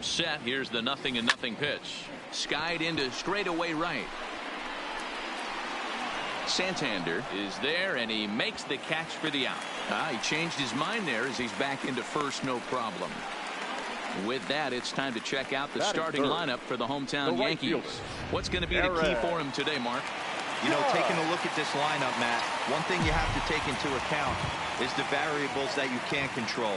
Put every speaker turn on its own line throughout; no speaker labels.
Set. Here's the 0-0 pitch. Skied into straightaway right. Santander is there, and he makes the catch for the out. He changed his mind there as he's back into first, no problem. With that, it's time to check out the starting lineup for the hometown Yankees. What's going to be the key for him today, Mark?
You know, taking a look at this lineup, Matt, one thing you have to take into account is the variables that you can't control.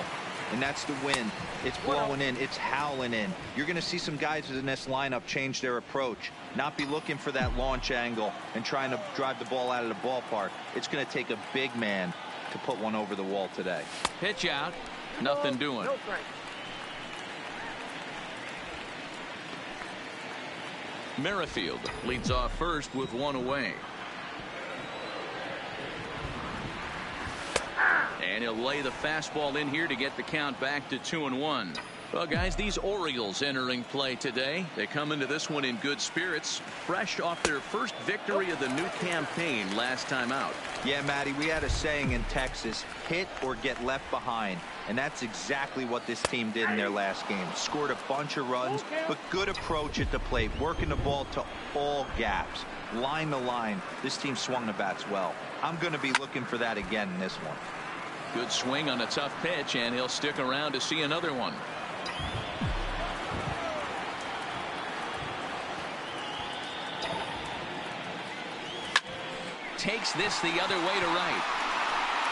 And that's the wind. It's blowing in. It's howling in. You're going to see some guys in this lineup change their approach, not be looking for that launch angle and trying to drive the ball out of the ballpark. It's going to take a big man to put one over the wall today.
Pitch out. Nothing doing. Merrifield leads off first with one away. And he'll lay the fastball in here to get the count back to 2-1. Well, guys, these Orioles entering play today. They come into this one in good spirits, fresh off their first victory of the new campaign last time out.
Yeah, Matty, we had a saying in Texas, hit or get left behind. And that's exactly what this team did in their last game. Scored a bunch of runs, but good approach at the plate, working the ball to all gaps. Line to line, this team swung the bats well. I'm going to be looking for that again in this one.
Good swing on a tough pitch, and he'll stick around to see another one. Takes this the other way to right.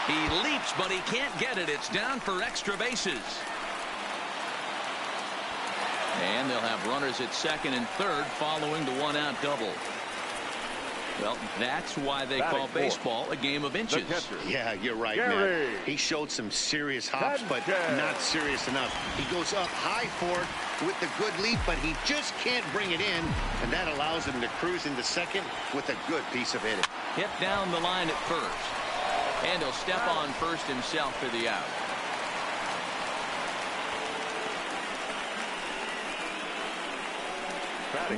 He leaps, but he can't get it. It's down for extra bases. And they'll have runners at second and third following the one-out double. Well, that's why they call baseball a game of inches.
Yeah, you're right, man. He showed some serious hops, but not serious enough. He goes up high for it with the good leap, but he just can't bring it in, and that allows him to cruise into second with a good piece of hitting.
Hit down the line at first. And he'll step on first himself for the out.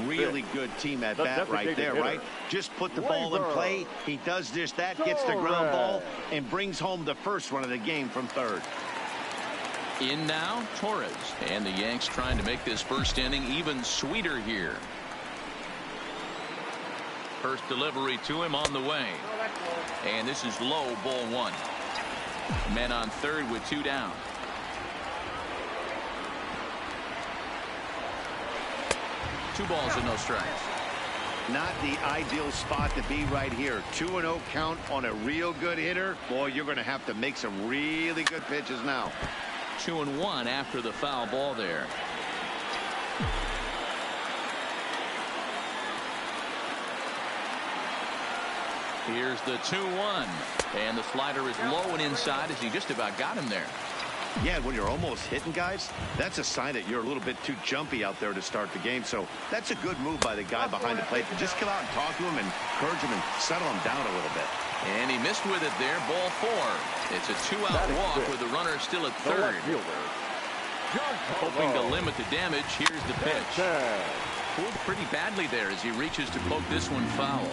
Really good team at bat right there, right? Just put the ball in play. He does this, that gets the ground ball, and brings home the first run of the game from third.
In now, Torres. And the Yanks trying to make this first inning even sweeter here. First delivery to him on the way. And this is low, ball one. Men on third with two down. Two balls and no strikes.
Not the ideal spot to be right here. 2-0 count on a real good hitter. Boy, you're going to have to make some really good pitches now.
2-1 after the foul ball there. Here's the 2-1. And the slider is low and inside as he just about got him there.
Yeah, when you're almost hitting guys, that's a sign that you're a little bit too jumpy out there to start the game. So that's a good move by the guy behind the plate to just come out and talk to him and encourage him and settle him down a little bit.
And he missed with it there. Ball four. It's a two-out walk with the runner still at third. Hoping to limit the damage. Here's the pitch. Pulled pretty badly there as he reaches to poke this one foul.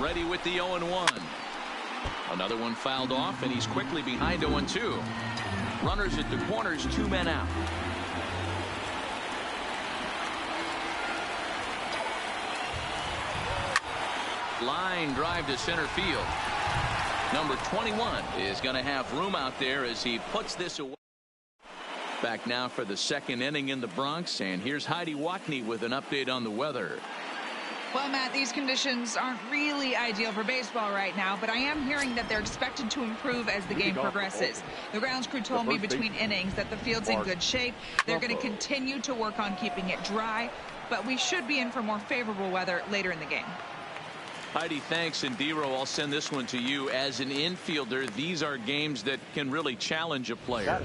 Ready with the 0-1. Another one fouled off, and he's quickly behind 0-2. Runners at the corners, two men out. Line drive to center field. Number 21 is going to have room out there as he puts this away. Back now for the second inning in the Bronx, and here's Heidi Watney with an update on the weather.
Well, Matt, these conditions aren't really ideal for baseball right now, but I am hearing that they're expected to improve as the game progresses. The grounds crew told me between innings that the field's in good shape. They're going to continue to work on keeping it dry, but we should be in for more favorable weather later in the game.
Heidi, thanks. And Dero, I'll send this one to you. As an infielder, these are games that can really challenge a player.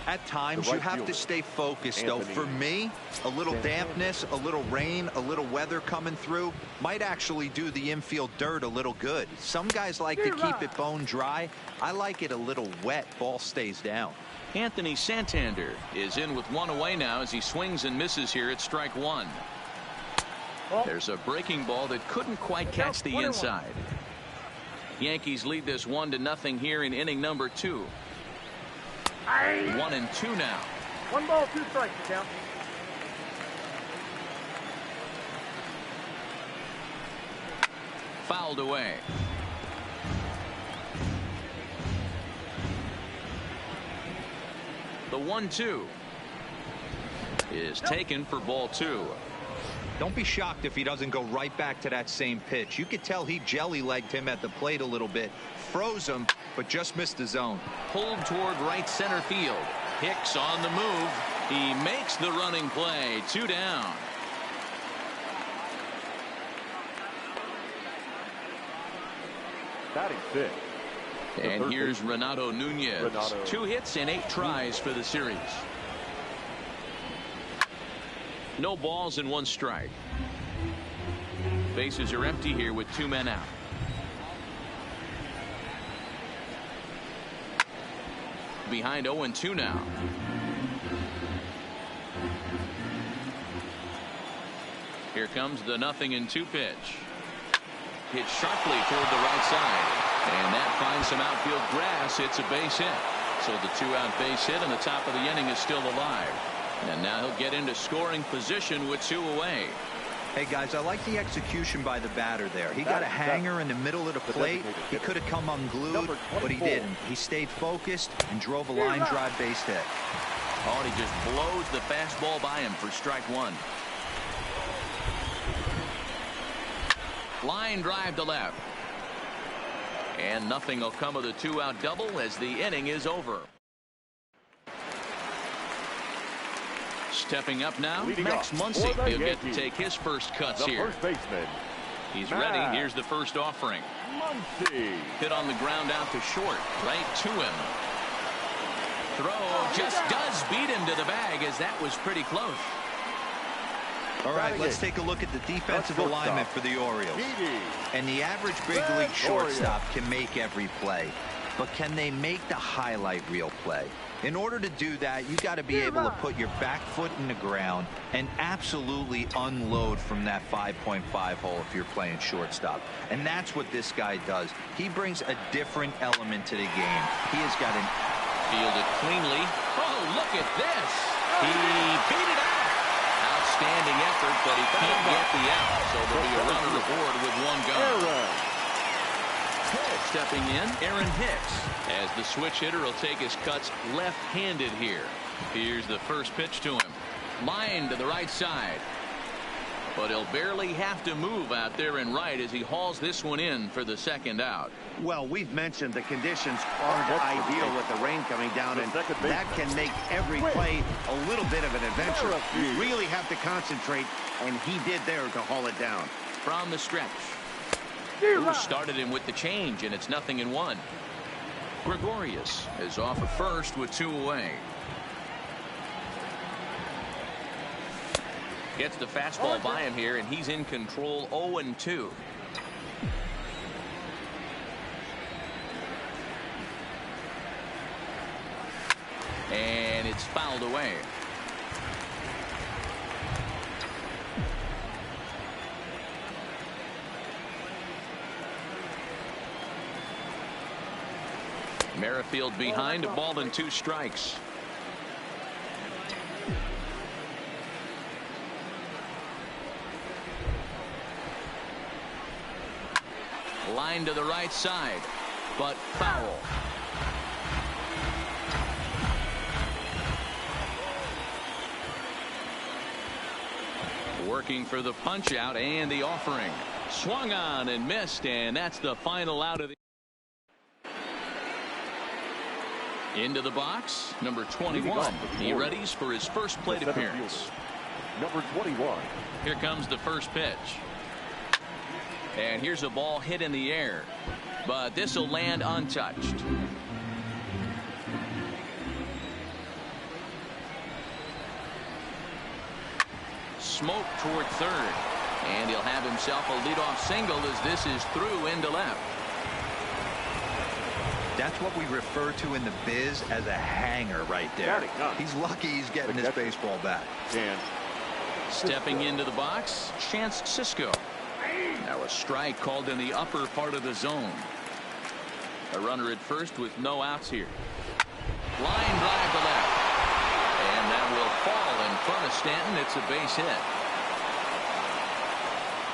At times, you have to stay focused, though. For me, a little dampness, a little rain, a little weather coming through might actually do the infield dirt a little good. Some guys like to keep it bone dry. I like it a little wet. Ball stays down.
Anthony Santander is in with one away now as he swings and misses here at strike one. There's a breaking ball that couldn't quite catch the inside. Yankees lead this 1-0 here in inning number 2. 1-2 now.
1 ball, 2 strikes, count.
Fouled away. The 1-2 is taken for ball 2.
Don't be shocked if he doesn't go right back to that same pitch. You could tell he jelly-legged him at the plate a little bit, froze him, but just missed the zone.
Pulled toward right center field. Hicks on the move. He makes the running play. 2 down.
Batting 6.
And here's Renato Nunez.
Renato.
2 hits and 8 tries for the series. No balls and 1 strike. Bases are empty here with 2 men out. Behind 0-2 now. Here comes the 0-2 pitch. Hit sharply toward the right side. And that finds some outfield grass. It's a base hit. So the 2-out base hit in the top of the inning is still alive. And now he'll get into scoring position with 2 away.
Hey guys, I like the execution by the batter there. He got a hanger in the middle of the plate. He could have come unglued, but he didn't. He stayed focused and drove a line drive base hit.
Oh, and he just blows the fastball by him for strike 1. Line drive to left. And nothing will come of the 2-out double as the inning is over. Stepping up now, Max Muncy. He'll get to take his first cuts here.
First baseman.
He's ready. Here's the first offering.
Muncy.
Hit on the ground out to short. Right to him. Throw just does beat him to the bag as that was pretty close.
All right, let's take a look at the defensive alignment for the Orioles. And the average big league shortstop can make every play. But can they make the highlight reel play? In order to do that, you got to be able to put your back foot in the ground and absolutely unload from that 5.5 hole if you're playing shortstop. And that's what this guy does. He brings a different element to the game. He has got an...
Fielded cleanly. Oh, look at this. He beat it out. Outstanding effort, but he can't get the out. So there'll be a runner aboard with 1 gone. Stepping in, Aaron Hicks, as the switch hitter will take his cuts left-handed here. Here's the first pitch to him. Line to the right side. But he'll barely have to move out there in right as he hauls this one in for the 2nd out.
Well, we've mentioned the conditions aren't ideal with the rain coming down, and that can make every play a little bit of an adventure. You really have to concentrate, and he did there to haul it down.
From the stretch. Who started him with the change, and it's 0-1. Gregorius is off at first with 2 away. Gets the fastball by him here, and he's in control. 0-2. And it's fouled away. Merrifield behind, 1 ball and 2 strikes. Line to the right side, but foul. Working for the punch out and the offering. Swung on and missed, and that's the final out of the... Into the box, number 21. He readies for his first plate appearance.
Number 21.
Here comes the first pitch. And here's a ball hit in the air, but this will land untouched. Smoke toward third, and he'll have himself a leadoff single as this is through into left.
That's what we refer to in the biz as a hanger right there. He's lucky he's getting his baseball back.
Stepping into the box, Chance Sisco. Now a strike called in the upper part of the zone. A runner at first with no outs here. Line drive to left. And that will fall in front of Stanton. It's a base hit.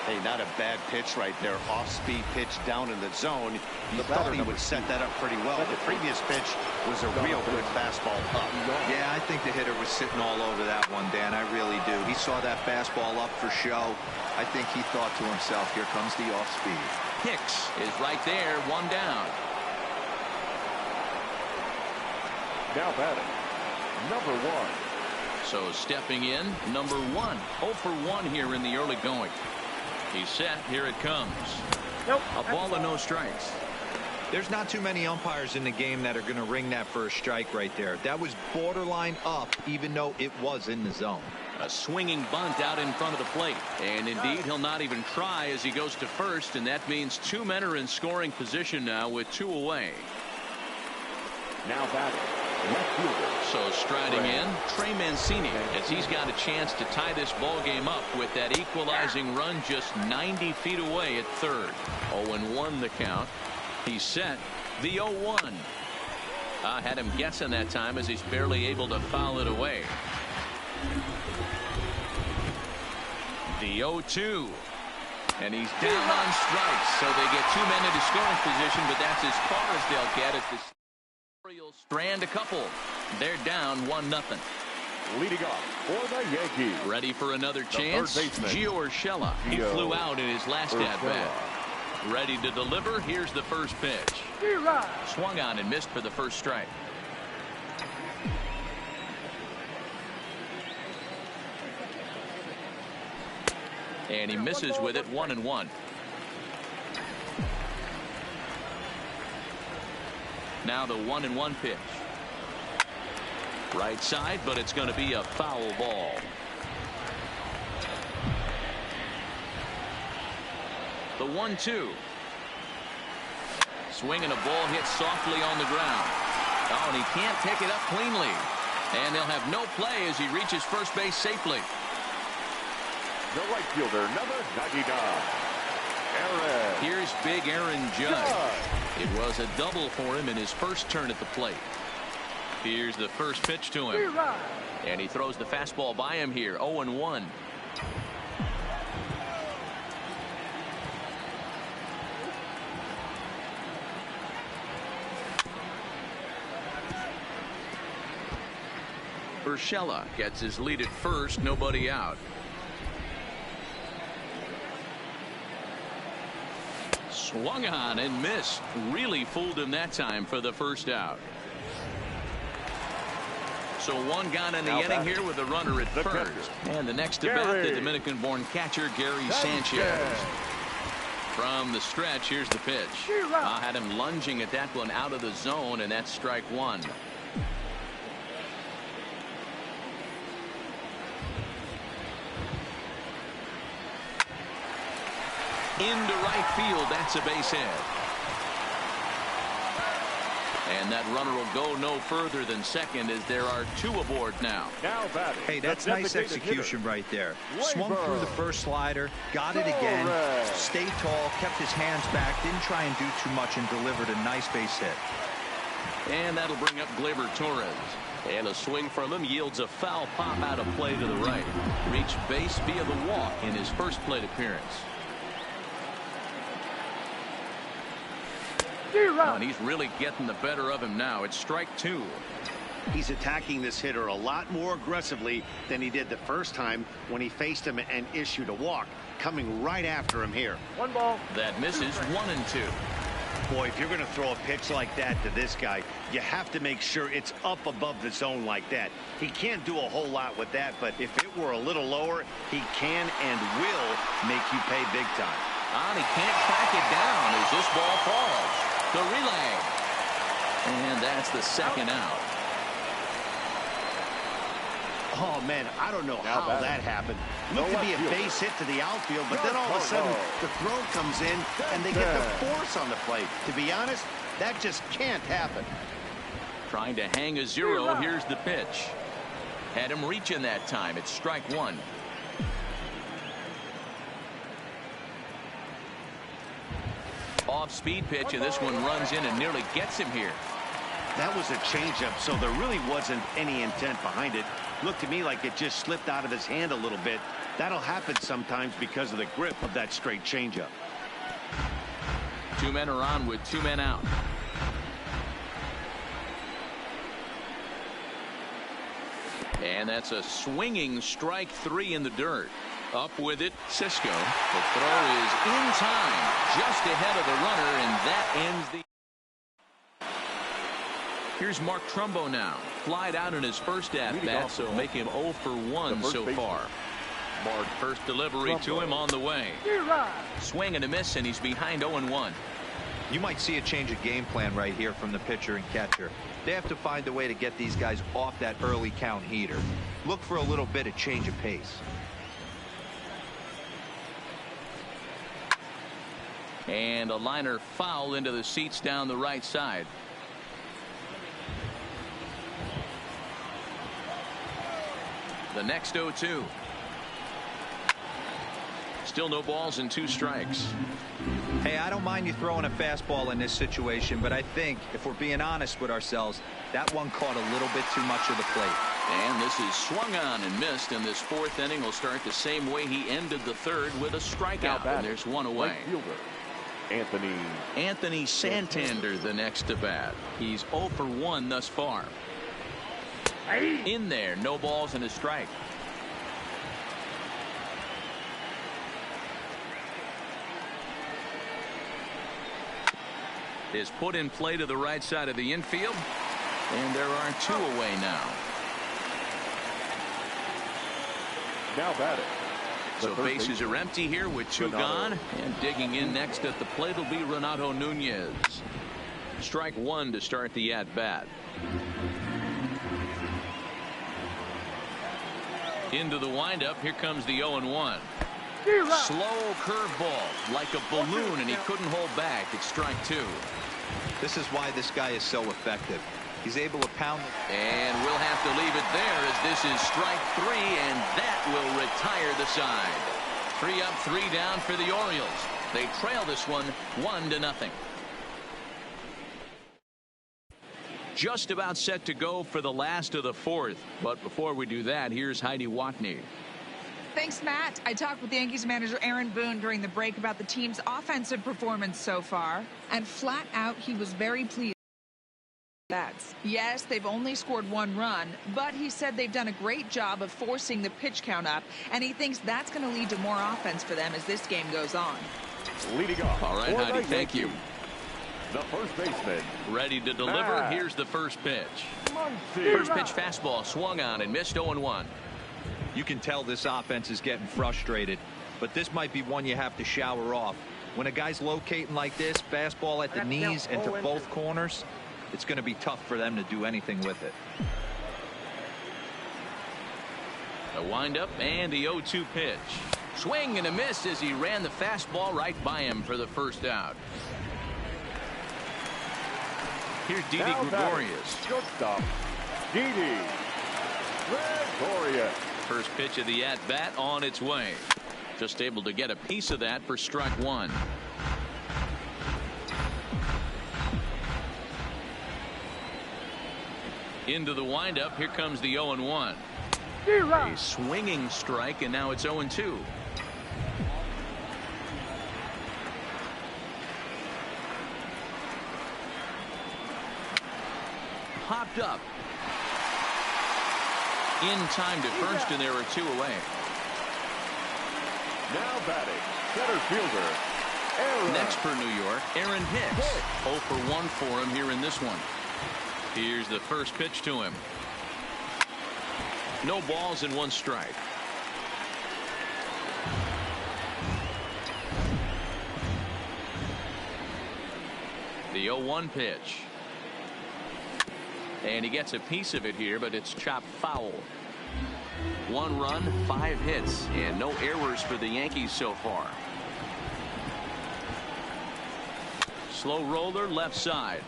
Hey, not a bad pitch right there. Off-speed pitch down in the zone. You thought he would set that up pretty well. The previous pitch was a real good fastball up.
Yeah, I think the hitter was sitting all over that one, Dan. I really do. He saw that fastball up for show. I think he thought to himself, here comes the off-speed.
Hicks is right there, one down.
Now batting, number 1.
So stepping in, number 1. 0 for 1 here in the early going. He's set. Here it comes.
Nope.
A ball and no strikes.
There's not too many umpires in the game that are going to ring that first strike right there. That was borderline up, even though it was in the zone.
A swinging bunt out in front of the plate. And indeed, he'll not even try as he goes to first. And that means 2 men are in scoring position now with 2 away.
Now batting, left fielder.
So striding in, Trey Mancini, as he's got a chance to tie this ball game up with that equalizing run just 90 feet away at third. 0-1 the count. He's set. The 0-1. I had him guessing that time as he's barely able to foul it away. The 0-2. And he's down on strikes, so they get 2 men into scoring position, but that's as far as they'll get as the Orioles strand a couple. They're down 1-0.
Leading off for the Yankees.
Ready for another chance. Gio Urshela. He flew out in his last at-bat. Ready to deliver. Here's the first pitch. Swung on and missed for the first strike. And he misses with it. 1-1. Now the 1-1 pitch. Right side, but it's going to be a foul ball. The 1-2. Swinging a ball hit softly on the ground. Oh, and he can't pick it up cleanly. And they'll have no play as he reaches first base safely.
The right fielder, number 99. Aaron.
Here's big Aaron Judge. It was a double for him in his first turn at the plate. Here's the first pitch to him. And he throws the fastball by him here. 0-1. Urshela gets his lead at first. Nobody out. Swung on and missed. Really fooled him that time for the first out. So 1 gone in the inning here with a runner at first. And the next to bat, the Dominican-born catcher, Gary Sanchez. From the stretch, here's the pitch. I had him lunging at that one out of the zone, and that's strike 1. Into right field, that's a base hit. And that runner will go no further than second as there are 2 aboard now.
Now batting.
Hey, that's nice execution right there. Swung through the first slider, got it again, stayed tall, kept his hands back, didn't try and do too much, and delivered a nice base hit.
And that'll bring up Gleyber Torres. And a swing from him yields a foul pop out of play to the right. Reached base via the walk in his first plate appearance. Oh, and he's really getting the better of him now. It's strike 2.
He's attacking this hitter a lot more aggressively than he did the first time when he faced him and issued a walk. Coming right after him here.
1 ball.
That misses. 1-2.
Boy, if you're going to throw a pitch like that to this guy, you have to make sure it's up above the zone like that. He can't do a whole lot with that, but if it were a little lower, he can and will make you pay big time.
And he can't track it down as this ball falls. The relay. And that's the second out.
Oh, man, I don't know how that happened. Looked to be a base hit to the outfield, but then all of a sudden the throw comes in and they get the force on the plate. To be honest, that just can't happen.
Trying to hang a 0. Here's the pitch. Had him reaching that time. It's strike 1. off-speed pitch, and this one runs in and nearly gets him here.
That was a changeup, so there really wasn't any intent behind it. Looked to me like it just slipped out of his hand a little bit. That'll happen sometimes because of the grip of that straight changeup.
2 men are on with 2 men out. And that's a swinging strike 3 in the dirt. Up with it, Cisco. The throw is in time, just ahead of the runner, and that ends the. Here's Mark Trumbo now. Flied out in his first at-bat, so make him 0 for 1 so far. Mark, first delivery to him on the way. Swing and a miss, and he's behind 0-1.
You might see a change of game plan right here from the pitcher and catcher. They have to find a way to get these guys off that early count heater. Look for a little bit of change of pace.
And a liner foul into the seats down the right side. The next 0-2. Still no balls and 2 strikes.
Hey, I don't mind you throwing a fastball in this situation, but I think if we're being honest with ourselves, that one caught a little bit too much of the plate.
And this is swung on and missed, and this 4th inning will start the same way he ended the 3rd with a strikeout, and there's 1 away. Anthony Santander the next to bat. He's 0 for 1 thus far. In there, no balls and a strike. Is put in play to the right side of the infield, and there are 2 away now.
Now batting.
So bases are empty here with 2 gone, and digging in next at the plate will be Renato Nunez. Strike 1 to start the at-bat. Into the windup. Here comes the 0-1. Slow curveball like a balloon, and he couldn't hold back. It's strike 2.
This is why this guy is so effective. He's able to pound.
And we'll have to leave it there as this is strike 3, and that will retire the side. 3 up, 3 down for the Orioles. They trail this one 1-0. Just about set to go for the last of the 4th. But before we do that, here's Heidi Watney.
Thanks, Matt. I talked with Yankees manager Aaron Boone during the break about the team's offensive performance so far, and flat out he was very pleased. Yes, they've only scored 1 run, but he said they've done a great job of forcing the pitch count up, and he thinks that's going to lead to more offense for them as this game goes on.
Leading off.
All right, Heidi, thank you.
The first baseman.
Ready to deliver. Here's the first pitch. First pitch fastball swung on and missed 0-1.
You can tell this offense is getting frustrated, but this might be one you have to shower off. When a guy's locating like this, fastball at the knees and to both corners, it's going to be tough for them to do anything with it.
A windup and the 0-2 pitch. Swing and a miss as he ran the fastball right by him for the first out. Here's Didi Gregorius.
Shortstop, Didi Gregorius.
First pitch of the at-bat on its way. Just able to get a piece of that for strike 1. Into the windup. Here comes the 0-1. A swinging strike, and now it's 0-2. Popped up. In time to first, and there are 2 away.
Now batting, center fielder, Aaron.
Next for New York, Aaron Hicks. 0 for 1 for him here in this one. Here's the first pitch to him. No balls and 1 strike. The 0-1 pitch. And he gets a piece of it here, but it's chopped foul. 1 run, 5 hits, and no errors for the Yankees so far. Slow roller left side.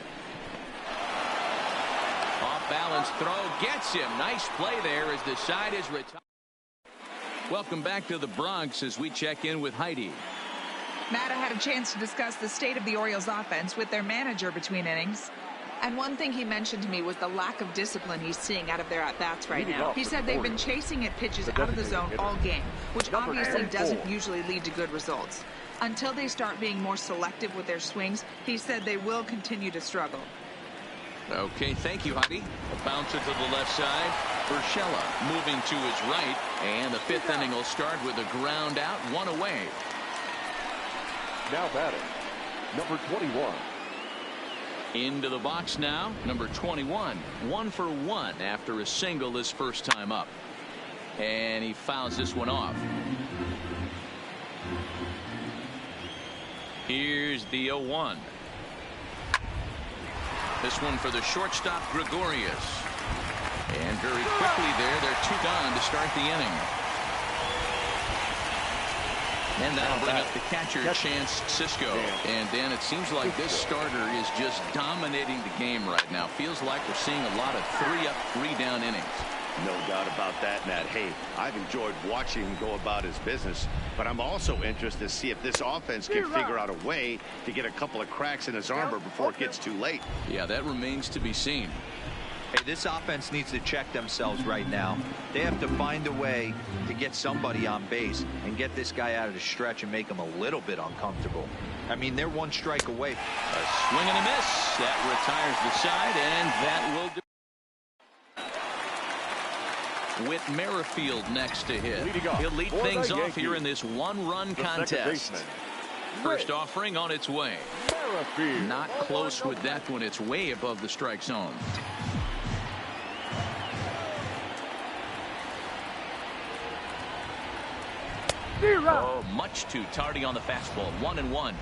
Off balance throw gets him. Nice play there as the side is retired. Welcome back to the Bronx as we check in with Heidi.
Matt, I had a chance to discuss the state of the Orioles offense with their manager between innings. And one thing he mentioned to me was the lack of discipline he's seeing out of their at-bats right now. He said they've been chasing at pitches out of the zone all game, which obviously doesn't usually lead to good results. Until they start being more selective with their swings, he said they will continue to struggle.
Okay, thank you, Heidi. A bouncer to the left side. Urshela moving to his right. And the fifth inning will start with a ground out, one away.
Now batting, number 21.
Into the box now, number 21. 1 for 1 after a single his first time up. And he fouls this one off. Here's the 0-1. This one for the shortstop, Gregorius. And very quickly they're 2 down to start the inning. And that'll bring up the catcher, Chance Sisco. And Dan, it seems like this starter is just dominating the game right now. Feels like we're seeing a lot of 3-up, 3-down innings.
No doubt about that, Matt. Hey, I've enjoyed watching him go about his business, but I'm also interested to see if this offense can figure out a way to get a couple of cracks in his armor before it gets too late.
Yeah, that remains to be seen.
Hey, this offense needs to check themselves right now. They have to find a way to get somebody on base and get this guy out of the stretch and make him a little bit uncomfortable. I mean, they're 1 strike away.
A swing and a miss. That retires the side, and that will do. With Merrifield next to hit. He'll lead things off here in this 1-run contest. First offering on its way. Not close with that one. It's way above the strike zone. Oh, much too tardy on the fastball. 1-1.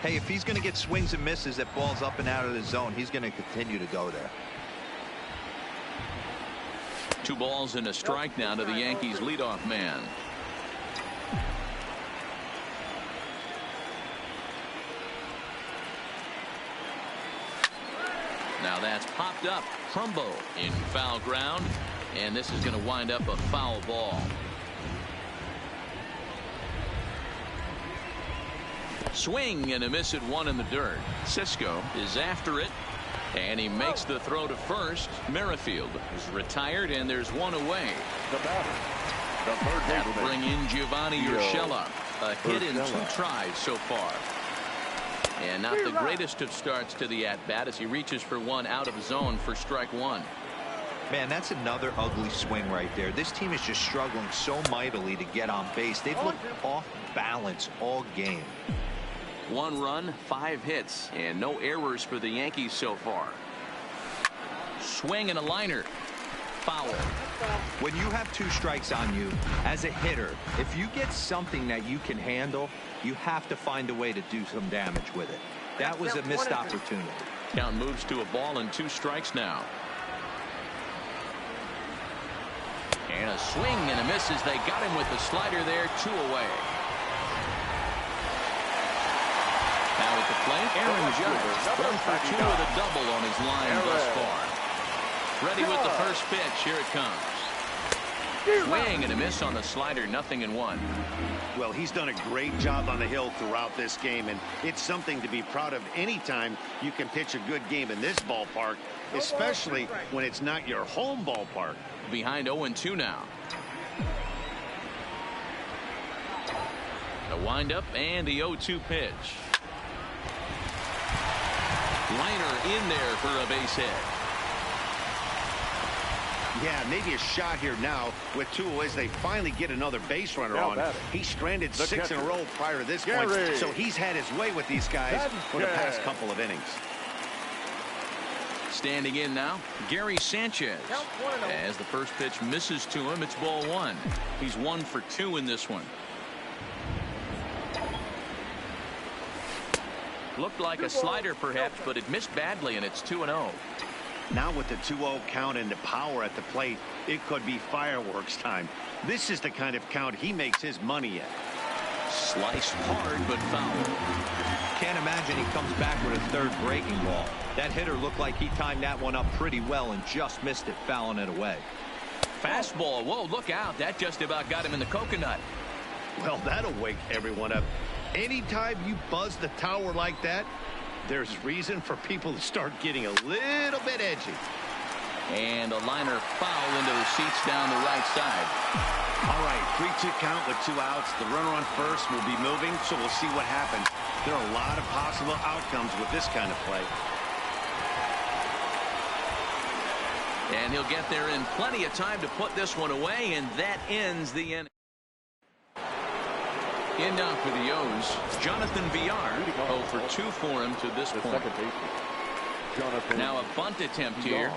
Hey, if he's going to get swings and misses that balls up and out of the zone, he's going to continue to go there.
2 balls and a strike now to the Yankees leadoff man. Now that's popped up. Trumbo in foul ground, and this is going to wind up a foul ball. Swing and a miss at 1 in the dirt. Sisco is after it, and he makes the throw to first. Merrifield is retired, and there's 1 away.
The batter, the third
That'll
baseman,
bring in Giovanni Urshela. A hit in 2 tries so far. And not the greatest of starts to the at-bat as he reaches for 1 out of zone for strike 1.
Man, that's another ugly swing right there. This team is just struggling so mightily to get on base. They've looked off balance all game.
1 run, 5 hits, and no errors for the Yankees so far. Swing and a liner. Foul.
When you have 2 strikes on you as a hitter, if you get something that you can handle, you have to find a way to do some damage with it. That was a missed opportunity.
Count moves to a ball and 2 strikes now. And a swing and a miss as they got him with the slider there. 2 away. Now at the plate, Aaron Judge. 1 for 2 with a double on his line thus far. Ready with the first pitch. Here it comes. Swing and a miss on the slider. 0-1.
Well, he's done a great job on the hill throughout this game, and it's something to be proud of anytime you can pitch a good game in this ballpark, especially when it's not your home ballpark.
Behind 0-2 now. The windup and the 0-2 pitch. Liner in there for a base hit.
Yeah, maybe a shot here now with 2 away. They finally get another base runner on. He stranded 6 in a row prior to this point, so he's had his way with these guys for the past couple of innings.
Standing in now, Gary Sanchez. As the first pitch misses to him, it's ball 1. He's 1 for 2 in this one. Looked like a slider perhaps, but it missed badly, and it's 2-0.
Now with the 2-0 count and the power at the plate, it could be fireworks time. This is the kind of count he makes his money at.
Sliced hard, but foul.
Can't imagine he comes back with a 3rd breaking ball. That hitter looked like he timed that one up pretty well and just missed it, fouling it away.
Fastball. Whoa, look out. That just about got him in the coconut.
Well, that'll wake everyone up. Anytime you buzz the tower like that, there's reason for people to start getting a little bit edgy.
And a liner foul into the seats down the right side.
All right, 3-2 count with 2 outs. The runner on first will be moving, so we'll see what happens. There are a lot of possible outcomes with this kind of play.
And he'll get there in plenty of time to put this one away, and that ends the inning. In now for the O's, Jonathan Villar. 0 for 2 for him to this point. Now a bunt attempt here.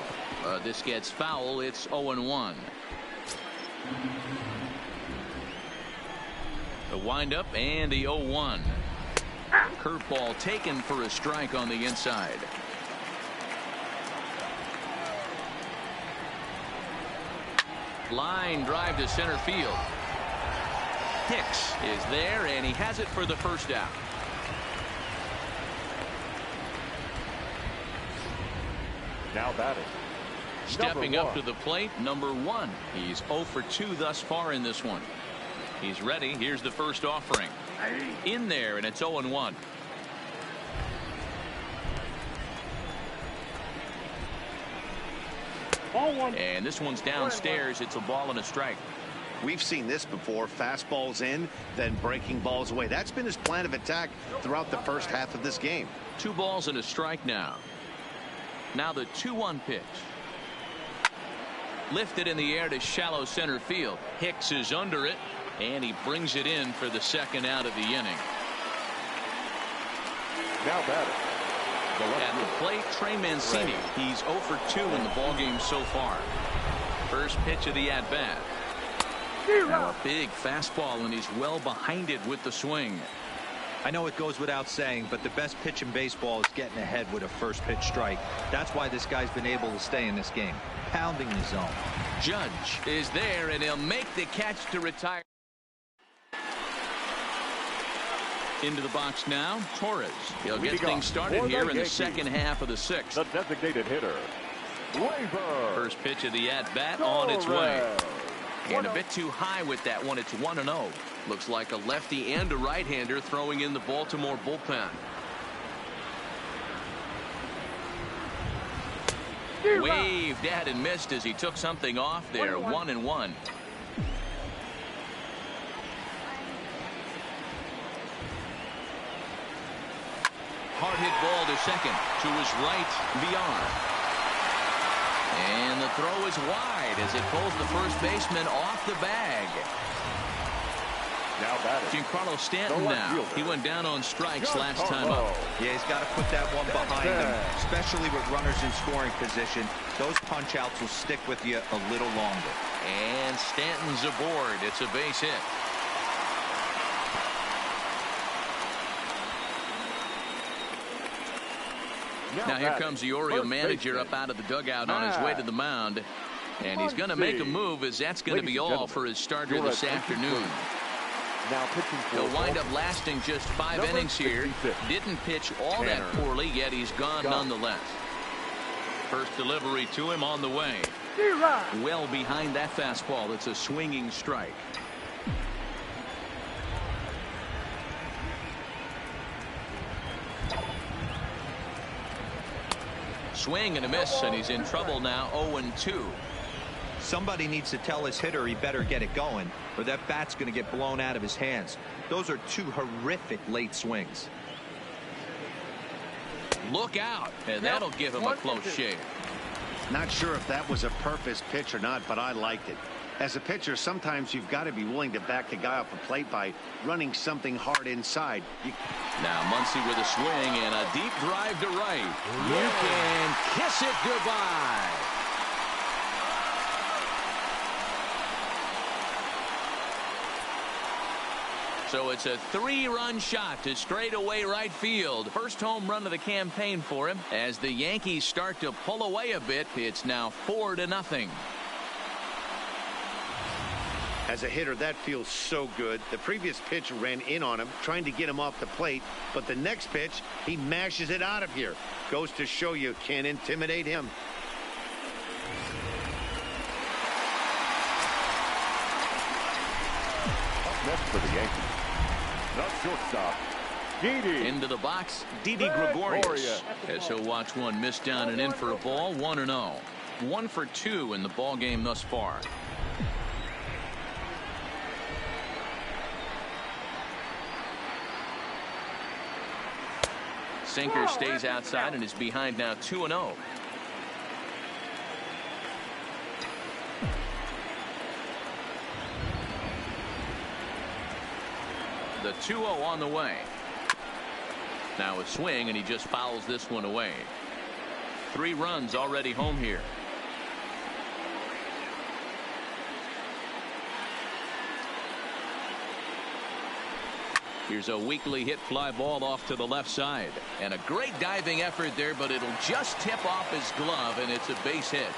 This gets foul. It's 0-1. The windup and the 0-1. Curveball taken for a strike on the inside. Line drive to center field. Hicks is there, and he has it for the first out.
Now batting.
Stepping up to the plate, number 1. He's 0 for 2 thus far in this one. He's ready. Here's the first offering. In there, and it's 0-1. And this one's downstairs. It's a ball and a strike.
We've seen this before. Fastballs in, then breaking balls away. That's been his plan of attack throughout the first half of this game.
2 balls and a strike now. Now the 2-1 pitch. Lifted in the air to shallow center field. Hicks is under it, and he brings it in for the second out of the inning.
Now batting.
At the plate, Trey Mancini. He's 0 for 2 in the ballgame so far. First pitch of the at-bat. Now a big fastball, and he's well behind it with the swing.
I know it goes without saying, but the best pitch in baseball is getting ahead with a first pitch strike. That's why this guy's been able to stay in this game, pounding the zone.
Judge is there, and he'll make the catch to retire. Into the box now, Torres. He'll get things started here in the second half of the 6th.
The designated hitter, Labor.
First pitch of the at-bat on its way. And a bit too high with that one. It's 1-0. Looks like a lefty and a right-hander throwing in the Baltimore bullpen. Waved at and missed as he took something off there. 1-1. Hard hit ball to second. To his right, Villar. And the throw is wide as it pulls the first baseman off the bag.
Now batting.
Giancarlo Stanton now. He went down on strikes last time up.
Yeah, he's got to put that one behind him, especially with runners in scoring position. Those punch outs will stick with you a little longer.
And Stanton's aboard. It's a base hit. Now here comes the Oriole manager up out of the dugout on his way to the mound. And he's going to make a move, as that's going to be all for his starter this afternoon. He'll wind up lasting just 5 innings here. Didn't pitch all that poorly, yet he's gone nonetheless. First delivery to him on the way. Well behind that fastball. It's a swinging strike. Swing and a miss, and he's in trouble now. 0-2.
Somebody needs to tell his hitter he better get it going, or that bat's going to get blown out of his hands. Those are 2 horrific late swings.
Look out, and that'll give him a close shave.
Not sure if that was a purpose pitch or not, but I liked it. As a pitcher, sometimes you've got to be willing to back the guy off the plate by running something hard inside.
Now Muncy with a swing and a deep drive to right. You can kiss it goodbye. So it's a 3-run shot to straightaway right field. First home run of the campaign for him. As the Yankees start to pull away a bit, it's now 4-0.
As a hitter, that feels so good. The previous pitch ran in on him, trying to get him off the plate. But the next pitch, he mashes it out of here. Goes to show you can't intimidate him.
Up next for the Yankees, The shortstop, Didi.
Into the box, Didi Gregorius. As he'll watch one miss down and in for a ball. 1-0. 1 for 2 in the ball game thus far. Sinker stays outside and is behind now 2-0. The 2-0 on the way. Now a swing, and he just fouls this one away. 3 runs already home here. Here's a weakly hit fly ball off to the left side. And a great diving effort there, but it'll just tip off his glove, and it's a base hit.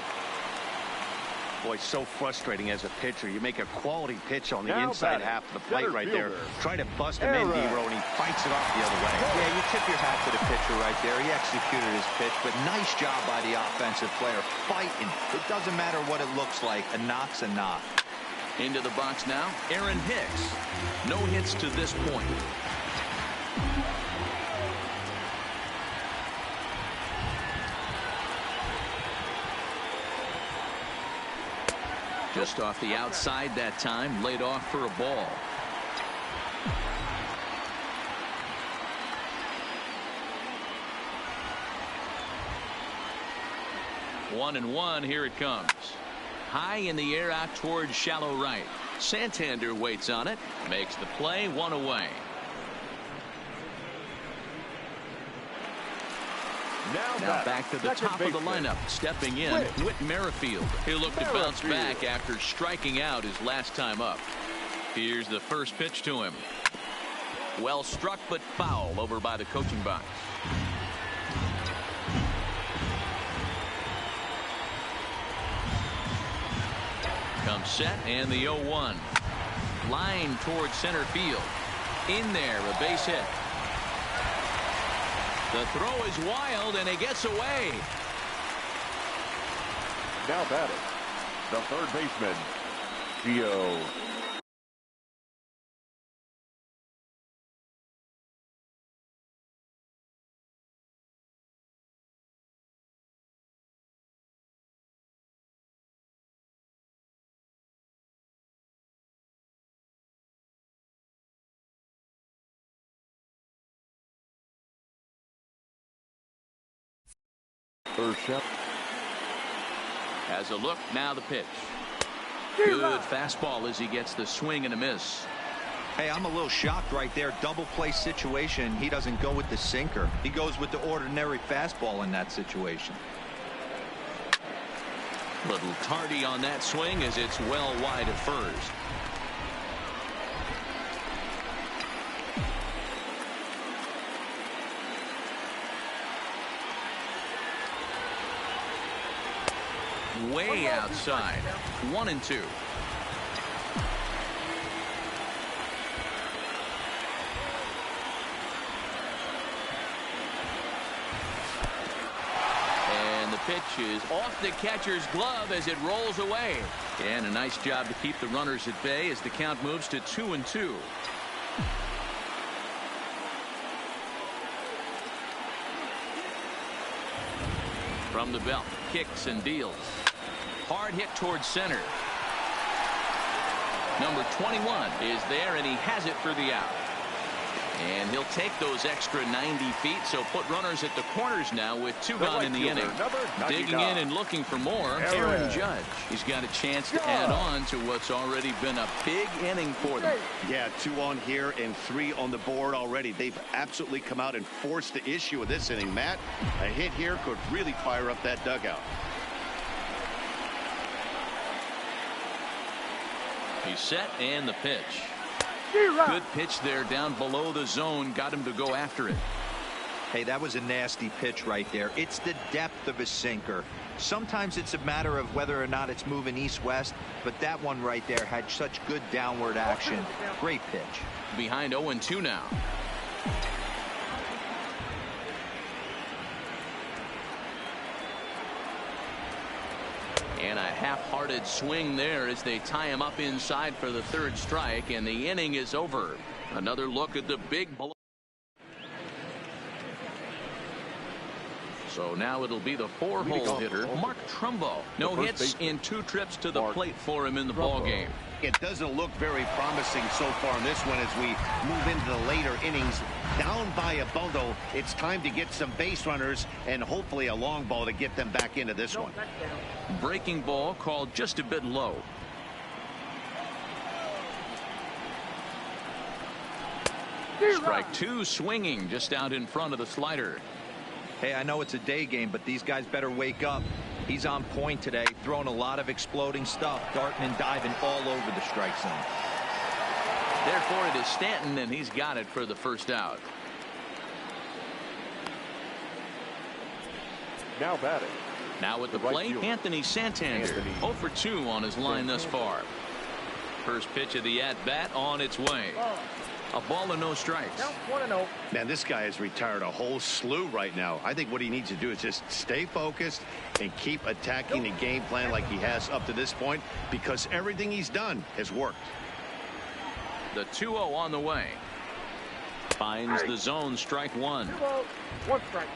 Boy, so frustrating as a pitcher. You make a quality pitch on the
Now
inside
batting,
half of the plate
center
right there.
fielder,
Try to bust him in,
Aaron.
Dero, and he fights it off the other way.
Yeah, you tip your hat to the pitcher right there. He executed his pitch, but nice job by the offensive player fighting. It doesn't matter what it looks like. A knock's a knock.
Into the box now, Aaron Hicks. No hits to this point. Just off the outside that time, laid off for a ball. One and one, here it comes. High in the air out towards shallow right. Santander waits on it, makes the play, 1 away. Now back to the top of the lineup. Stepping in, Whit Merrifield. He'll look to bounce back after striking out his last time up. Here's the first pitch to him. Well struck, but foul over by the coaching box. Comes set, and the 0-1. Line towards center field. In there, a base hit. The throw is wild, and it gets away.
Now batting, the third baseman, Gio. First shot.
Has a look, now the pitch. Good fastball as he gets the swing and a miss.
Hey, I'm a little shocked right there. Double play situation. He doesn't go with the sinker. He goes with the ordinary fastball in that situation.
Little tardy on that swing as it's well wide of first. Way outside. 1-2. And the pitch is off the catcher's glove as it rolls away. And a nice job to keep the runners at bay as the count moves to 2-2. From the belt, kicks and deals. Hard hit towards center. Number 21 is there, and he has it for the out. And he'll take those extra 90 feet, so put runners at the corners now with 2 gone in the inning. Digging in and looking for more, Aaron Judge. He's got a chance to add on to what's already been a big inning for them.
Yeah, 2 on here and 3 on the board already. They've absolutely come out and forced the issue of this inning, Matt. A hit here could really fire up that dugout.
He's set, and the pitch. Good pitch there down below the zone. Got him to go after it.
Hey, that was a nasty pitch right there. It's the depth of a sinker. Sometimes it's a matter of whether or not it's moving east-west, but that one right there had such good downward action. Great pitch.
Behind 0-2 now. And a half-hearted swing there as they tie him up inside for the 3rd strike, and the inning is over. Another look at the big blow. So now it'll be the 4-hole hitter, Mark Trumbo. No hits in 2 trips to the plate for him in the ball game.
It doesn't look very promising so far in this one as we move into the later innings. Down by a bundle, it's time to get some base runners and hopefully a long ball to get them back into this one.
Breaking ball called just a bit low. Strike 2 swinging just out in front of the slider.
Hey, I know it's a day game, but these guys better wake up. He's on point today, throwing a lot of exploding stuff, darting and diving all over the strike zone.
Therefore, it is Stanton, and he's got it for the first out.
Now batting.
Now at the plate, Anthony Santander. 0 for 2 on his line thus far. First pitch of the at-bat on its way. A ball and no strikes.
Man, this guy has retired a whole slew right now. I think what he needs to do is just stay focused and keep attacking the game plan like he has up to this point, because everything he's done has worked.
The 2-0 on the way. Finds the zone, strike 1.
1 strike.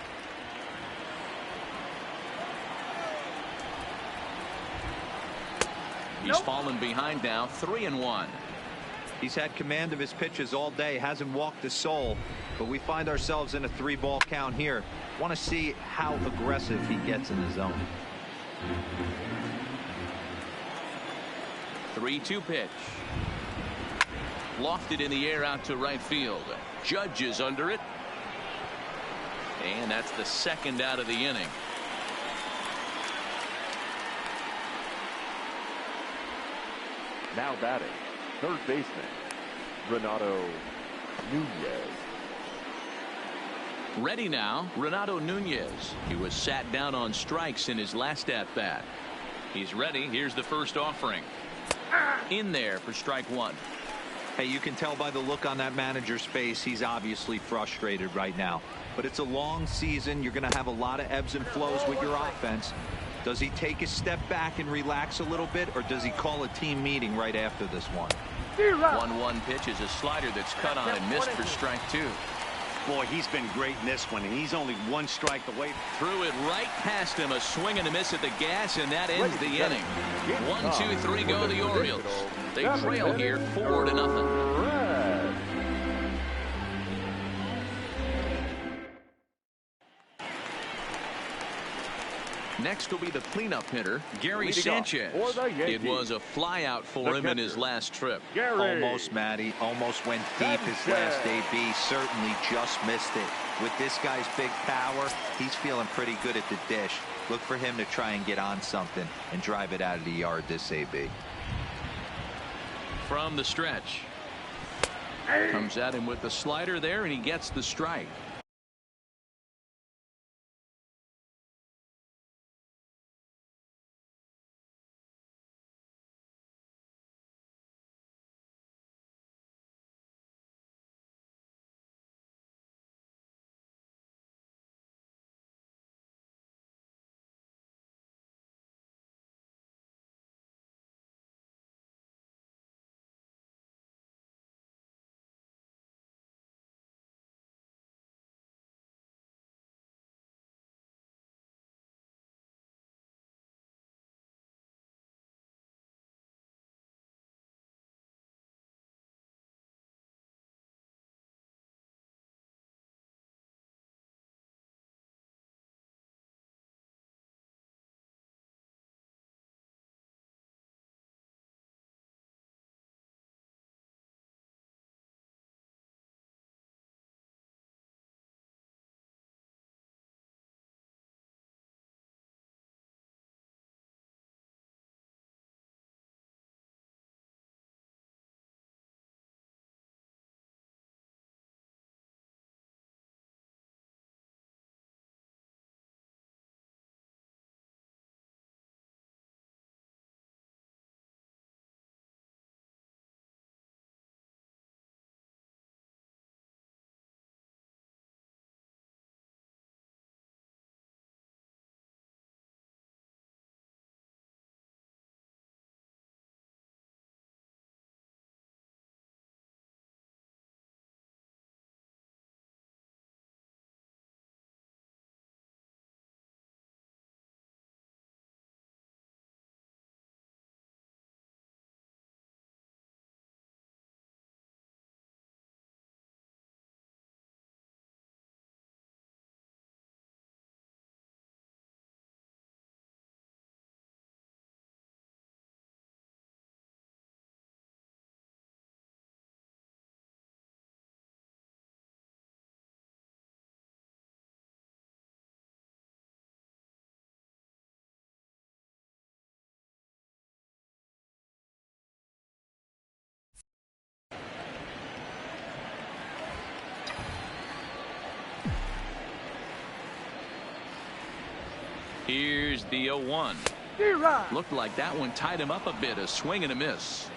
He's fallen behind now, 3-1.
He's had command of his pitches all day, hasn't walked a soul, but we find ourselves in a 3-ball count here. Want to see how aggressive he gets in the zone.
3-2 pitch. Lofted in the air out to right field. Judge is under it. And that's the second out of the inning.
Now batting, third baseman, Renato Nunez.
Ready now, Renato Nunez. He was sat down on strikes in his last at-bat. He's ready. Here's the first offering. In there for strike 1.
Hey, you can tell by the look on that manager's face, he's obviously frustrated right now. But it's a long season. You're going to have a lot of ebbs and flows with your offense. Does he take a step back and relax a little bit, or does he call a team meeting right after this one?
1-1 pitch is a slider that's cut on and missed for strike 2.
Boy, he's been great in this one, and he's only 1 strike away.
Threw it right past him, a swing and a miss at the gas, and that ends the inning. 1, 2, 3 go the Orioles. They trail here 4-0. Next will be the cleanup hitter, Gary Sanchez. It was a flyout for him in his last trip.
Almost, Matty. Almost went deep his last AB. Certainly just missed it. With this guy's big power, he's feeling pretty good at the dish. Look for him to try and get on something and drive it out of the yard this AB.
From the stretch. Comes at him with the slider there, and he gets the strike. Here's the 0-1. Looked like that one tied him up a bit. A swing and a miss.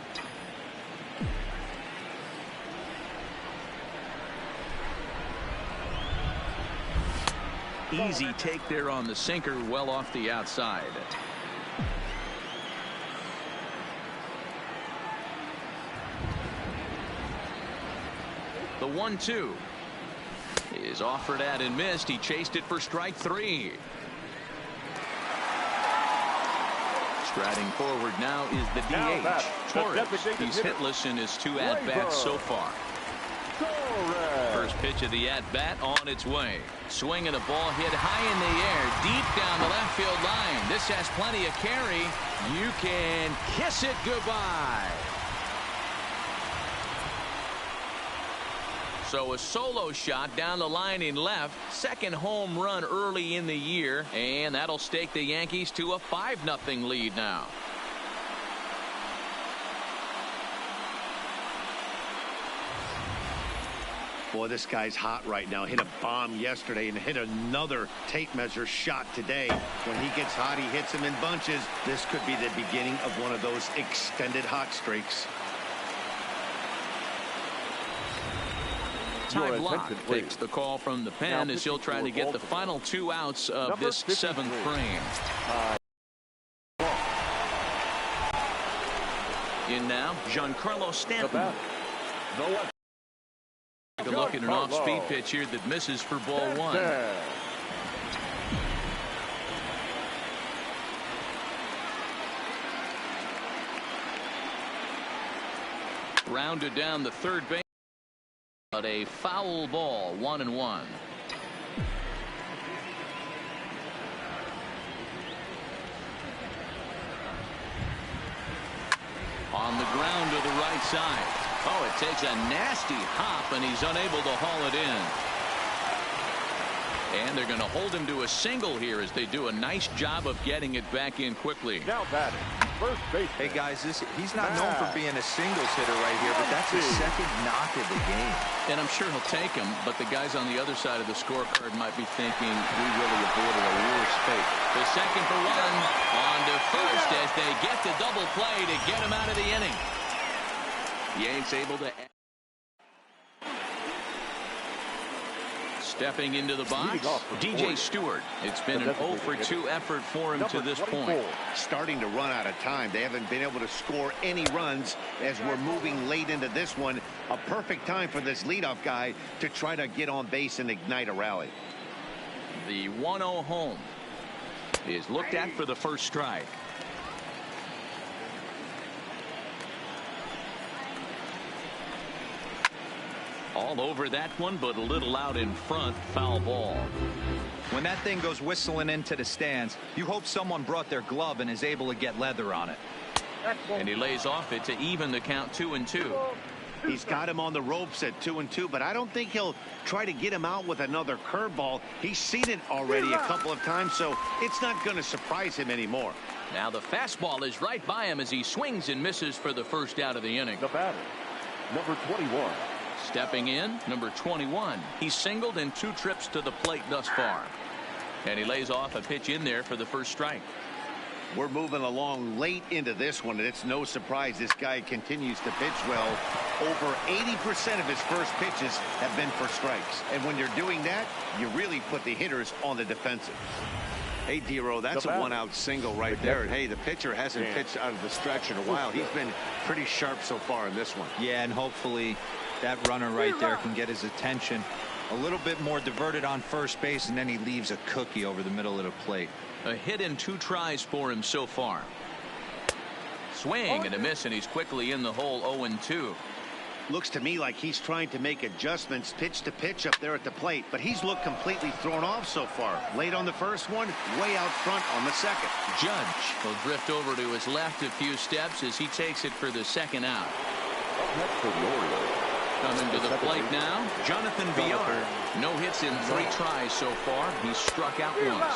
Easy take there on the sinker, well off the outside. The 1-2 is offered at and missed. He chased it for strike 3. Striding forward now is the DH, Torres. He's hitless in his 2 at-bats so far. First pitch of the at-bat on its way. Swinging a ball hit high in the air, deep down the left field line. This has plenty of carry. You can kiss it goodbye. So a solo shot down the line in left. Second home run early in the year, and that'll stake the Yankees to a 5-0 lead now.
Boy, this guy's hot right now. Hit a bomb yesterday and hit another tape measure shot today. When he gets hot, he hits them in bunches. This could be the beginning of one of those extended hot streaks.
Ty Block takes the call from the pen as he'll try to get the final 2 outs of this 7th frame. In now, Giancarlo Stanton. Take a look at an off-speed pitch here that misses for ball 1. Rounded down the third base. But a foul ball, 1-1. On the ground to the right side. Oh, it takes a nasty hop, and he's unable to haul it in. And they're going to hold him to a single here as they do a nice job of getting it back in quickly.
Now batting, first base.
Hey guys, he's not known for being a singles hitter right here, but that's his second knock of the game.
And I'm sure he'll take him, but the guys on the other side of the scorecard might be thinking we really avoided a worse fate. The second for 1 on to first as they get the double play to get him out of the inning. Yanks able to. Stepping into the box, DJ Stewart. It's been an 0-for-2 effort for him to this point.
Starting to run out of time. They haven't been able to score any runs as we're moving late into this one. A perfect time for this leadoff guy to try to get on base and ignite a rally.
The 1-0 home is looked at for the first strike. All over that one, but a little out in front. Foul ball.
When that thing goes whistling into the stands, you hope someone brought their glove and is able to get leather on it.
And he lays off it to even the count 2-2.
He's got him on the ropes at 2-2, but I don't think he'll try to get him out with another curveball. He's seen it already a couple of times, so it's not going to surprise him anymore.
Now the fastball is right by him as he swings and misses for the first out of the inning.
The batter, number 21.
Stepping in, number 21. He's singled in 2 trips to the plate thus far. And he lays off a pitch in there for the first strike.
We're moving along late into this one, and it's no surprise this guy continues to pitch well. Over 80% of his first pitches have been for strikes. And when you're doing that, you really put the hitters on the defensive. Hey, D-Row, that's a 1-out single right there. And hey, the pitcher hasn't pitched out of the stretch in a while. He's been pretty sharp so far in this one.
Yeah, and hopefully that runner right there can get his attention. A little bit more diverted on first base, and then he leaves a cookie over the middle of the plate.
A hit in 2 tries for him so far. Swing and a miss, and he's quickly in the hole. 0-2.
Looks to me like he's trying to make adjustments pitch to pitch up there at the plate, but he's looked completely thrown off so far. Late on the first one, way out front on the second.
Judge will drift over to his left a few steps as he takes it for the second out.
Next for the Orioles.
Coming to the plate now, Jonathan Villar. No hits in 3 tries so far. He's struck out once.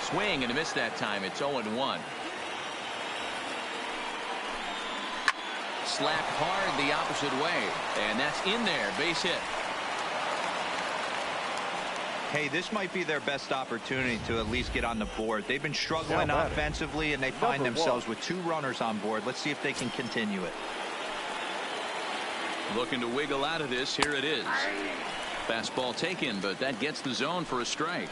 Swing and a miss that time. It's 0-1. Slapped hard the opposite way, and that's in there. Base hit.
Hey, this might be their best opportunity to at least get on the board. They've been struggling offensively, and they find themselves with 2 runners on board. Let's see if they can continue it.
Looking to wiggle out of this. Here it is. Fastball taken, but that gets the zone for a strike.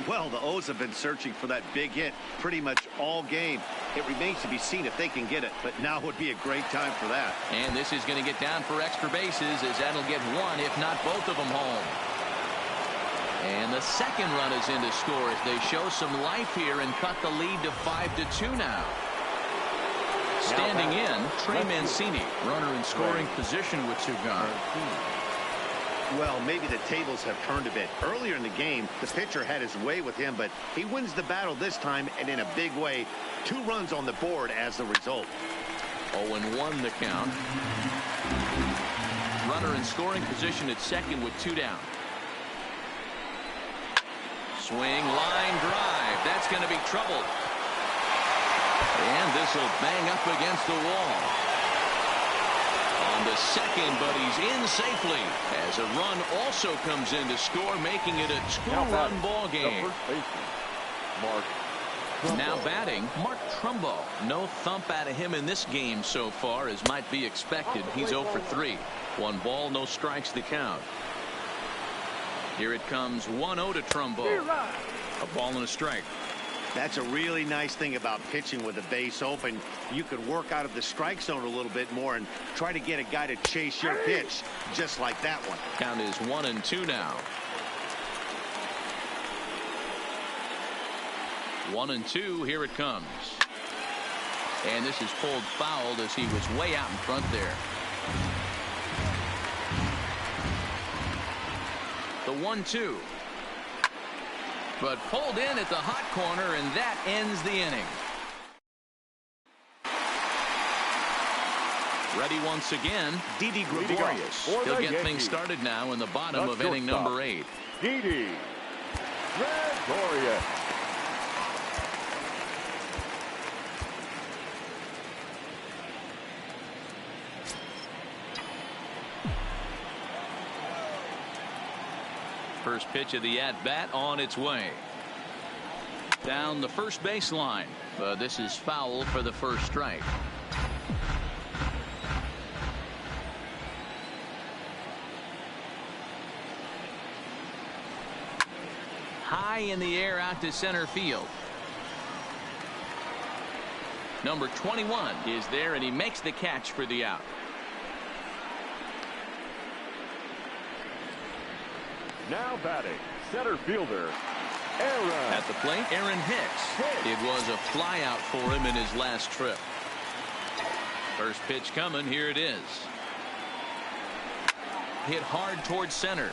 Well, the O's have been searching for that big hit pretty much all game. It remains to be seen if they can get it, but now would be a great time for that.
And this is going to get down for extra bases, as that'll get one, if not both of them, home. And the second run is in to score as they show some life here and cut the lead to 5-2 now. Standing in, Trey Mancini, runner in scoring position with 2 gone.
Well, maybe the tables have turned a bit. Earlier in the game, the pitcher had his way with him, but he wins the battle this time, and in a big way. 2 runs on the board as the result.
0-1 the count. Runner in scoring position at second with 2 down. Swing, line drive. That's going to be trouble. And this will bang up against the wall. On the second, but he's in safely as a run also comes in to score, making it a 2-run ball game. Now batting, Mark Trumbo. No thump out of him in this game so far, as might be expected. He's 0 for 3. 1 ball, no strikes the count. Here it comes, 1-0 to Trumbo. A ball and a strike.
That's a really nice thing about pitching with the base open. You could work out of the strike zone a little bit more and try to get a guy to chase your pitch, just like that one.
Count is 1-2 now. 1-2. Here it comes. And this is pulled fouled as he was way out in front there. The 1-2. But pulled in at the hot corner, and that ends the inning. Ready once again, Didi Gregorius. He'll get things started now in the bottom of inning number 8.
Didi Gregorius.
First pitch of the at-bat on its way. Down the first baseline. But this is foul for the first strike. High in the air out to center field. Number 21 is there, and he makes the catch for the out.
Now batting, center fielder, Aaron.
At the plate, Aaron Hicks. It was a flyout for him in his last trip. First pitch coming. Here it is. Hit hard towards center.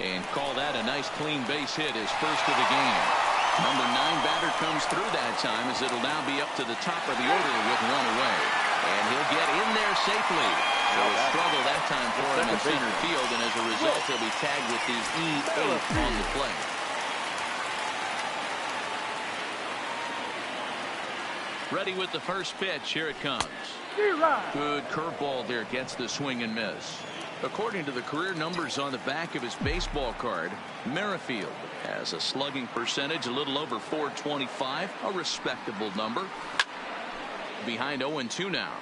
And call that a nice clean base hit, his first of the game. Number 9 batter comes through that time, as it'll now be up to the top of the order with 1 away. And he'll get in there safely. So a struggle that time for him in center field, and as a result, he'll be tagged with his E8 on the play. Ready with the first pitch. Here it comes. Good curveball there. Gets the swing and miss. According to the career numbers on the back of his baseball card, Merrifield has a slugging percentage a little over .425, a respectable number. Behind 0-2 now.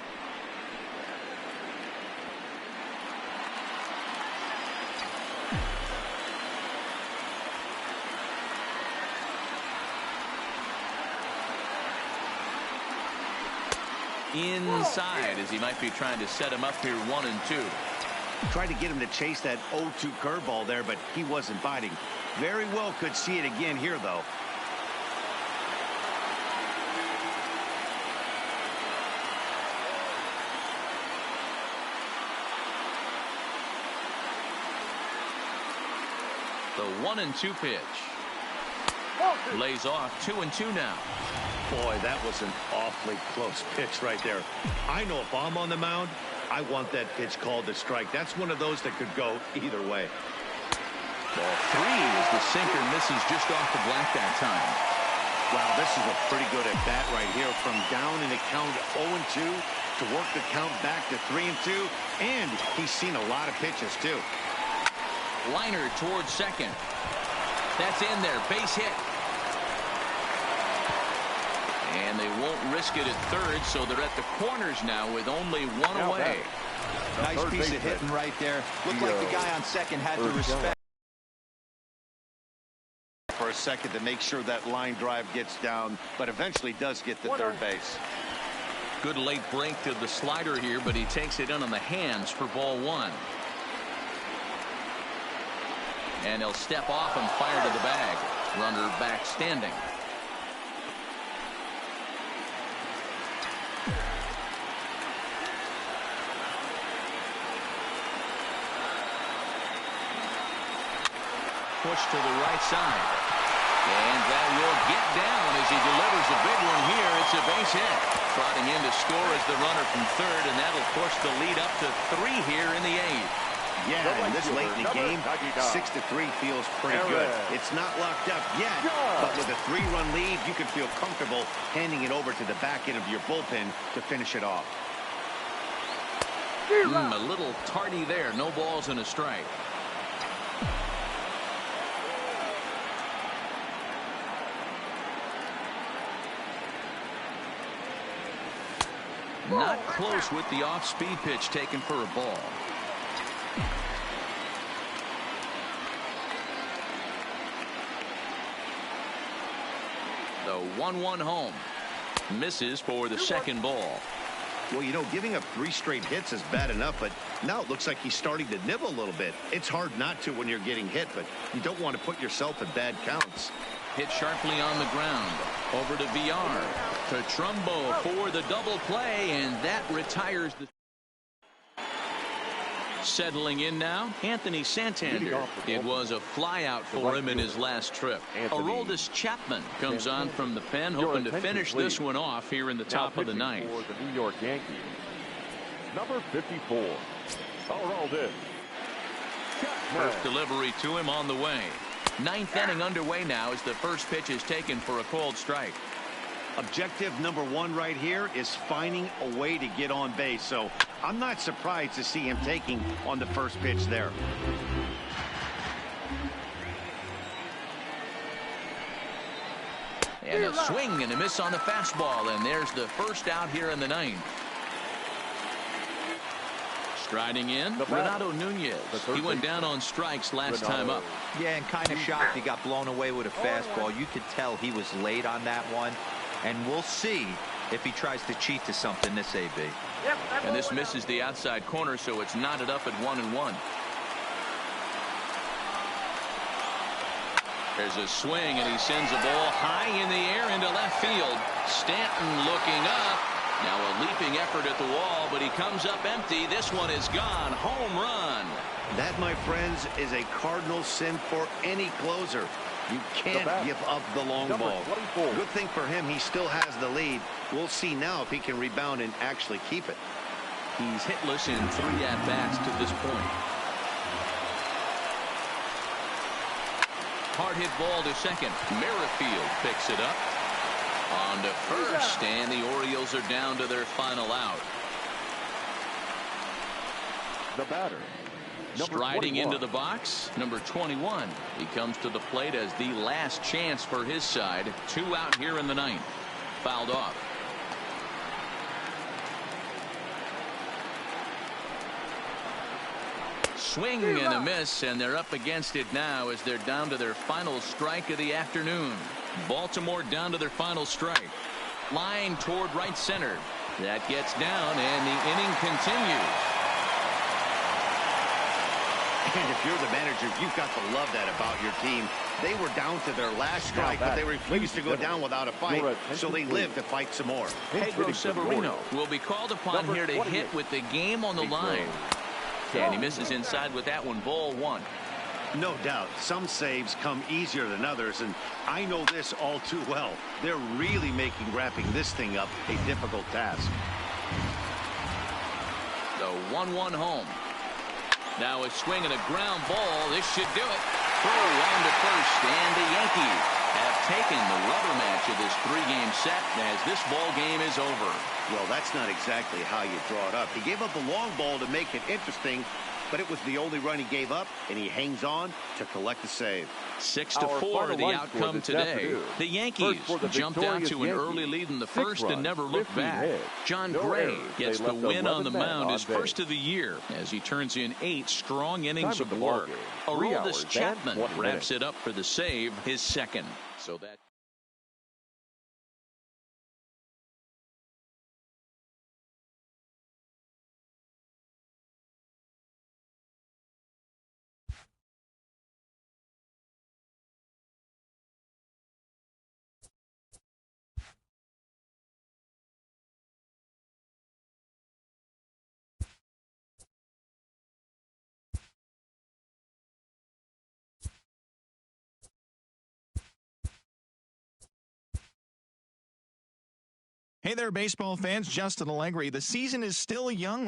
Inside, as he might be trying to set him up here 1-2.
Tried to get him to chase that 0-2 curveball there, but he wasn't biting. Very well could see it again here, though.
The 1-2 pitch. Lays off 2-2 now.
Boy, that was an awfully close pitch right there. I know if I'm on the mound, I want that pitch called a strike. That's one of those that could go either way.
Ball 3 as the sinker misses just off the black that time.
Wow, this is a pretty good at bat right here. From down in the count 0-2 to work the count back to 3-2. And he's seen a lot of pitches, too.
Liner towards second. That's in there. Base hit. And they won't risk it at third, so they're at the corners now with only one away.
Nice piece of hitting right there. Looked like the guy on second had to respect
for a second to make sure that line drive gets down, but eventually does get to third base.
Good late break to the slider here, but he takes it in on the hands for ball one. And he'll step off and fire to the bag. Runner back standing. Push to the right side. And that will get down as he delivers a big one here. It's a base hit. Trotting in to score is the runner from third, and that'll push the lead up to 3 here in the 8th.
Yeah, and this late in the game, 6-3 feels pretty good. It's not locked up yet, but with a 3-run lead, you can feel comfortable handing it over to the back end of your bullpen to finish it off.
A little tardy there. No balls and a strike. Not close with the off-speed pitch taken for a ball. The 1-1 home. Misses for the second ball.
Well, you know, giving up 3 straight hits is bad enough, but now it looks like he's starting to nibble a little bit. It's hard not to when you're getting hit, but you don't want to put yourself in bad counts.
Hit sharply on the ground. Over to VR. To Trumbo for the double play, and that retires the... Settling in now, Anthony Santander. It was a flyout for him in his last trip. Aroldis Chapman comes on from the pen, hoping to finish this one off here in the top of the 9th.
For the New York Yankees, number 54, Aroldis Chapman.
First delivery to him on the way. 9th inning underway now as the first pitch is taken for a called strike.
Objective number 1 right here is finding a way to get on base, so I'm not surprised to see him taking on the first pitch there.
And a swing and a miss on the fastball, and there's the first out here in the 9th. Striding in, Renato Nunez. He went down on strikes last time up.
Yeah, and kind of shocked he got blown away with a fastball. You could tell he was late on that one. And we'll see if he tries to cheat to something this AB.
And this misses the outside corner, so it's knotted up at 1-1. There's a swing, and he sends a ball high in the air into left field. Stanton looking up. Now a leaping effort at the wall, but he comes up empty. This one is gone. Home run.
That, my friends, is a cardinal sin for any closer. You can't give up the long ball.
24.
Good thing for him, he still has the lead. We'll see now if he can rebound and actually keep it.
He's hitless in 3 at-bats to this point. Hard hit ball to second. Merrifield picks it up. On to first, and the Orioles are down to their final out.
The batter,
Striding into the box, number 21. He comes to the plate as the last chance for his side. 2 out here in the 9th. Fouled off. Swing and a miss, and they're up against it now as they're down to their final strike of the afternoon. Baltimore down to their final strike. Line toward right center. That gets down, and the inning continues.
And if you're the manager, you've got to love that about your team. They were down to their last strike, but they refused to go down without a fight, so they live to fight some more.
Pedro Severino will be called upon here to hit with the game on the line. And he misses inside with that one. Ball 1.
No doubt. Some saves come easier than others, and I know this all too well. They're really making wrapping this thing up a difficult task.
The 1-1 home. Now a swing and a ground ball. This should do it. Throw on to first, and the Yankees have taken the rubber match of this 3-game set as this ball game is over.
Well, that's not exactly how you draw it up. He gave up a long ball to make it interesting, but it was the only run he gave up, and he hangs on to collect the save.
6-4 the outcome today. The Yankees jumped out to an early lead in the first and never looked back. John Gray gets the win on the mound, his first of the year, as he turns in 8 strong innings of work. Aroldis Chapman wraps it up for the save, his second. So that.
Hey there, baseball fans. Justin Allegri. The season is still young.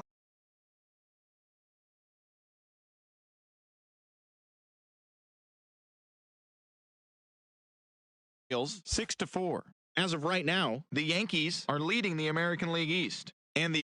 Bills 6-4. As of right now, the Yankees are leading the American League East, and the